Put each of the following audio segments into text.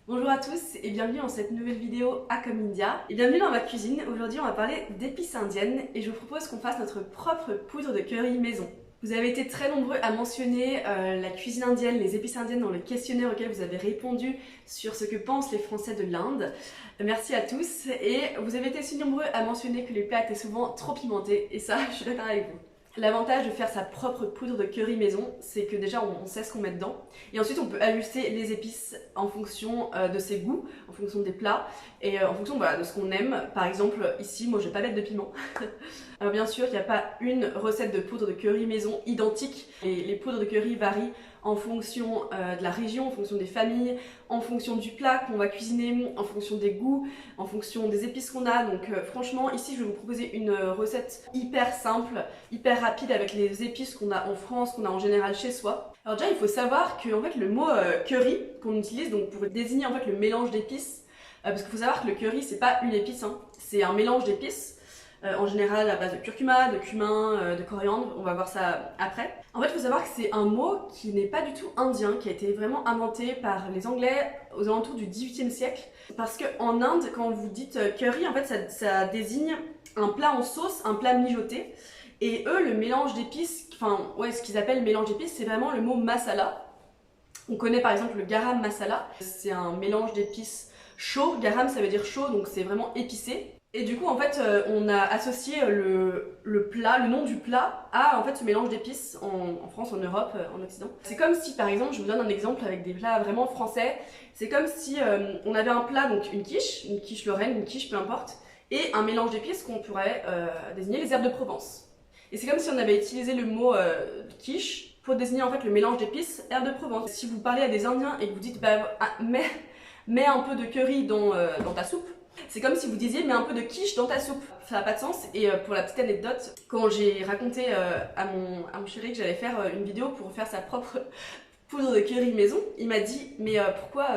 Bonjour à tous et bienvenue dans cette nouvelle vidéo à Comme India. Et bienvenue dans ma cuisine. Aujourd'hui on va parler d'épices indiennes et je vous propose qu'on fasse notre propre poudre de curry maison. Vous avez été très nombreux à mentionner la cuisine indienne, les épices indiennes dans le questionnaire auquel vous avez répondu sur ce que pensent les Français de l'Inde. Merci à tous et vous avez été aussi nombreux à mentionner que les plats étaient souvent trop pimentés et ça je suis d'accord avec vous. L'avantage de faire sa propre poudre de curry maison, c'est que déjà on sait ce qu'on met dedans et ensuite on peut ajuster les épices en fonction de ses goûts, en fonction des plats et en fonction de ce qu'on aime. Par exemple ici moi je vais pas mettre de piment. Alors bien sûr il n'y a pas une recette de poudre de curry maison identique et les poudres de curry varient en fonction de la région, en fonction des familles, en fonction du plat qu'on va cuisiner, en fonction des goûts, en fonction des épices qu'on a. Donc franchement ici je vais vous proposer une recette hyper simple, hyper rapide avec les épices qu'on a en France, qu'on a en général chez soi. Alors déjà il faut savoir que en fait, le mot curry qu'on utilise donc pour désigner en fait le mélange d'épices, parce qu'il faut savoir que le curry c'est pas une épice, hein, c'est un mélange d'épices. En général à base de curcuma, de cumin, de coriandre, on va voir ça après. En fait, il faut savoir que c'est un mot qui n'est pas du tout indien, qui a été vraiment inventé par les Anglais aux alentours du XVIIIe siècle. Parce qu'en Inde, quand vous dites curry, en fait, ça désigne un plat en sauce, un plat mijoté. Et eux, le mélange d'épices, ce qu'ils appellent mélange d'épices, c'est vraiment le mot masala. On connaît par exemple le garam masala, c'est un mélange d'épices chaud. Garam, ça veut dire chaud, donc c'est vraiment épicé. Et du coup, en fait, on a associé le nom du plat à en fait ce mélange d'épices en France, en Europe, en Occident. C'est comme si, par exemple, je vous donne un exemple avec des plats vraiment français. C'est comme si on avait un plat, donc une quiche lorraine, une quiche, peu importe, et un mélange d'épices qu'on pourrait désigner les herbes de Provence. Et c'est comme si on avait utilisé le mot quiche pour désigner en fait le mélange d'épices herbes de Provence. Si vous parlez à des Indiens et que vous dites mets un peu de curry dans ta soupe, c'est comme si vous disiez mets un peu de quiche dans ta soupe. Ça n'a pas de sens. Et pour la petite anecdote, quand j'ai raconté à mon chéri que j'allais faire une vidéo pour faire sa propre poudre de curry maison, il m'a dit mais pourquoi,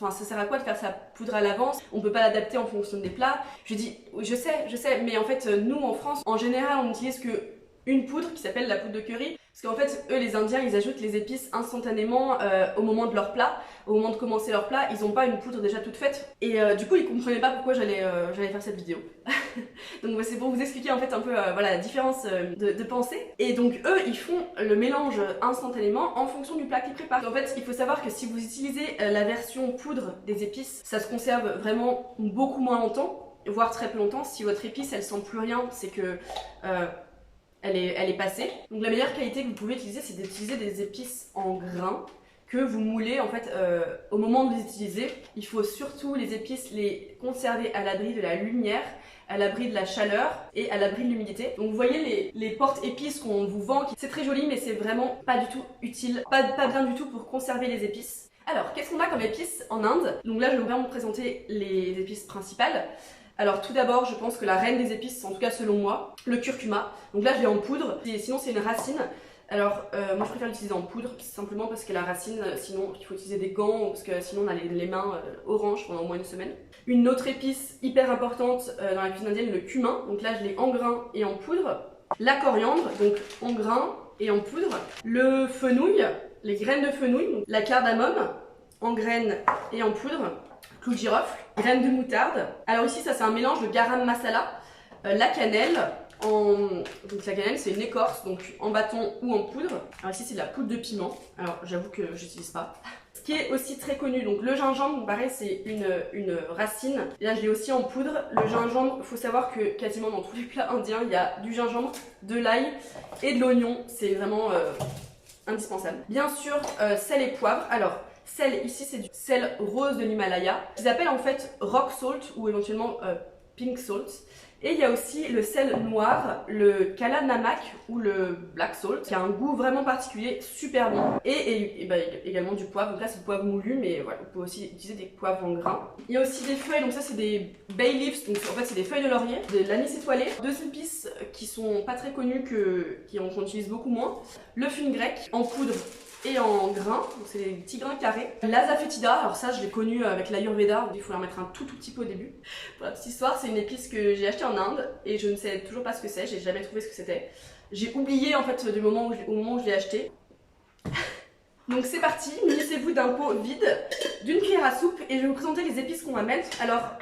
ça sert à quoi de faire sa poudre à l'avance? On peut pas l'adapter en fonction des plats. Je lui ai dit oui, je sais, mais en fait nous en France, en général on n'utilise que une poudre qui s'appelle la poudre de curry. Parce qu'en fait, eux, les Indiens, ils ajoutent les épices instantanément au moment de leur plat. Au moment de commencer leur plat, ils n'ont pas une poudre déjà toute faite. Et du coup, ils comprenaient pas pourquoi j'allais faire cette vidéo. Donc c'est pour vous expliquer en fait un peu la différence de pensée. Et donc eux, ils font le mélange instantanément en fonction du plat qu'ils préparent. En fait, il faut savoir que si vous utilisez la version poudre des épices, ça se conserve vraiment beaucoup moins longtemps, voire très peu longtemps. Si votre épice, elle sent plus rien, c'est que elle est passée. Donc la meilleure qualité que vous pouvez utiliser, c'est d'utiliser des épices en grains que vous moulez en fait au moment de les utiliser. Il faut surtout les épices les conserver à l'abri de la lumière, à l'abri de la chaleur et à l'abri de l'humidité. Donc vous voyez les porte-épices qu'on vous vend, c'est très joli mais c'est vraiment pas du tout utile, pas bien du tout pour conserver les épices. Alors qu'est-ce qu'on a comme épices en Inde? Donc là je vais vraiment vous présenter les épices principales. Alors tout d'abord, je pense que la reine des épices, en tout cas selon moi, le curcuma. Donc là je l'ai en poudre, sinon c'est une racine. Alors moi je préfère l'utiliser en poudre, simplement parce que la racine, sinon il faut utiliser des gants, parce que sinon on a les mains oranges pendant au moins une semaine. Une autre épice hyper importante dans la cuisine indienne, le cumin. Donc là je l'ai en grains et en poudre. La coriandre, donc en grains et en poudre. Le fenouil, les graines de fenouil. Donc la cardamome, en graines et en poudre. Clou de girofle, graines de moutarde. Alors ici ça c'est un mélange de garam masala, la cannelle, donc la cannelle c'est une écorce, donc en bâton ou en poudre. Alors ici c'est de la poudre de piment, alors j'avoue que j'utilise pas. Ce qui est aussi très connu, donc le gingembre, pareil c'est une racine. Et là je l'ai aussi en poudre. Le gingembre, il faut savoir que quasiment dans tous les plats indiens il y a du gingembre, de l'ail et de l'oignon, c'est vraiment indispensable. Bien sûr sel et poivre. Alors sel, ici c'est du sel rose de l'Himalaya, qu'ils appellent en fait rock salt ou éventuellement pink salt. Et il y a aussi le sel noir, le kala namak ou le black salt, qui a un goût vraiment particulier, super bon. Et également du poivre, donc là c'est du poivre moulu, mais voilà, on peut aussi utiliser des poivres en grains. Il y a aussi des feuilles, donc ça c'est des bay leaves, donc en fait c'est des feuilles de laurier, de l'anis étoilé, deux épices qui sont pas très connues, qu'on utilise beaucoup moins. Le fenugrec en poudre et en grains, donc c'est des petits grains carrés. L'azafetida, alors ça je l'ai connu avec l'Ayurveda, il faut en mettre un tout petit peu au début. Pour la petite histoire, c'est une épice que j'ai achetée en Inde et je ne sais toujours pas ce que c'est, j'ai jamais trouvé ce que c'était. J'ai oublié en fait au moment où je l'ai acheté. Donc c'est parti, munissez-vous d'un pot vide, d'une cuillère à soupe et je vais vous présenter les épices qu'on va mettre. Alors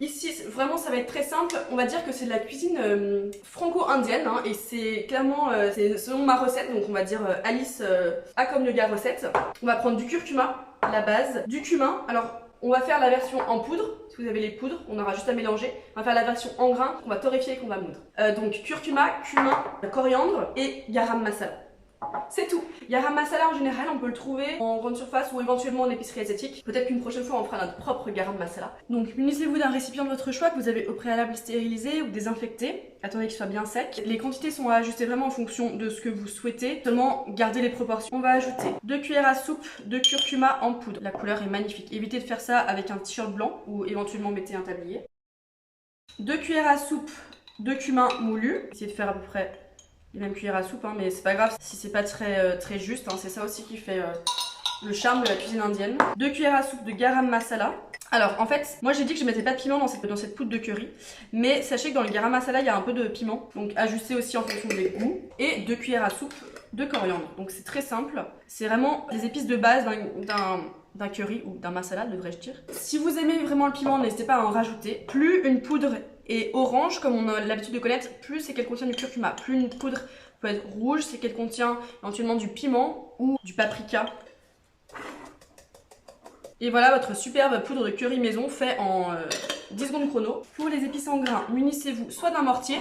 ici vraiment ça va être très simple, on va dire que c'est de la cuisine franco-indienne hein, et c'est clairement c'est selon ma recette, donc on va dire Alice a comme yoga recette. On va prendre du curcuma à la base, du cumin, alors on va faire la version en poudre, si vous avez les poudres, on aura juste à mélanger. On va faire la version en grains qu'on va torréfier et qu'on va moudre. Donc curcuma, cumin, coriandre et garam masala. C'est tout. Garam masala en général on peut le trouver en grande surface ou éventuellement en épicerie asiatique. Peut-être qu'une prochaine fois on fera notre propre garam masala. Donc munissez-vous d'un récipient de votre choix que vous avez au préalable stérilisé ou désinfecté. Attendez qu'il soit bien sec. Les quantités sont à ajuster vraiment en fonction de ce que vous souhaitez. Seulement gardez les proportions. On va ajouter 2 cuillères à soupe de curcuma en poudre. La couleur est magnifique. Évitez de faire ça avec un t-shirt blanc ou éventuellement mettez un tablier. 2 cuillères à soupe de cumin moulu. Essayez de faire à peu près les mêmes cuillères à soupe, hein, mais c'est pas grave si c'est pas très juste, hein, c'est ça aussi qui fait le charme de la cuisine indienne. 2 cuillères à soupe de garam masala. Alors en fait, moi j'ai dit que je mettais pas de piment dans cette poudre de curry, mais sachez que dans le garam masala il y a un peu de piment, donc ajustez aussi en fonction des goûts. Et 2 cuillères à soupe de coriandre, donc c'est très simple, c'est vraiment les épices de base d'un curry ou d'un masala devrais-je dire. Si vous aimez vraiment le piment, n'hésitez pas à en rajouter. Plus une poudre est orange, comme on a l'habitude de connaître, plus c'est qu'elle contient du curcuma. Plus une poudre peut être rouge, c'est qu'elle contient éventuellement du piment ou du paprika. Et voilà votre superbe poudre de curry maison fait en 10 secondes chrono. Pour les épices en grains, munissez-vous soit d'un mortier,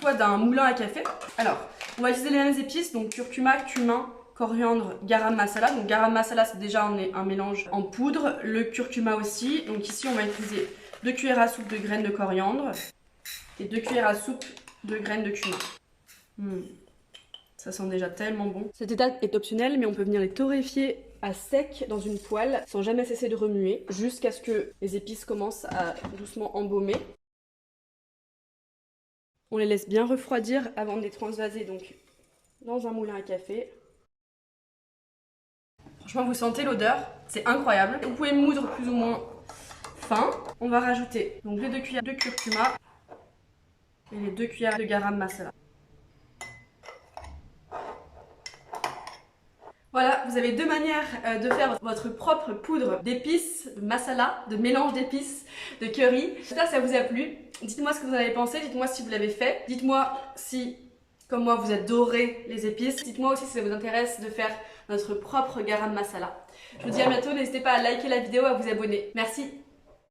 soit d'un moulin à café. Alors, on va utiliser les mêmes épices, donc curcuma, cumin, coriandre, garam masala. Donc garam masala c'est déjà un mélange en poudre, le curcuma aussi. Donc ici on va utiliser 2 cuillères à soupe de graines de coriandre et 2 cuillères à soupe de graines de cumin. Ça sent déjà tellement bon. Cette étape est optionnelle mais on peut venir les torréfier à sec dans une poêle sans jamais cesser de remuer jusqu'à ce que les épices commencent à doucement embaumer. On les laisse bien refroidir avant de les transvaser donc dans un moulin à café. Franchement vous sentez l'odeur, c'est incroyable. Vous pouvez moudre plus ou moins fin. On va rajouter donc les 2 cuillères de curcuma et les 2 cuillères de garam masala. Voilà, vous avez 2 manières de faire votre propre poudre d'épices, de masala, de mélange d'épices, de curry. J'espère que ça vous a plu. Dites-moi ce que vous en avez pensé, dites-moi si vous l'avez fait. Dites-moi si, comme moi, vous adorez les épices. Dites-moi aussi si ça vous intéresse de faire notre propre garam masala. Je vous dis à bientôt, n'hésitez pas à liker la vidéo, à vous abonner. Merci.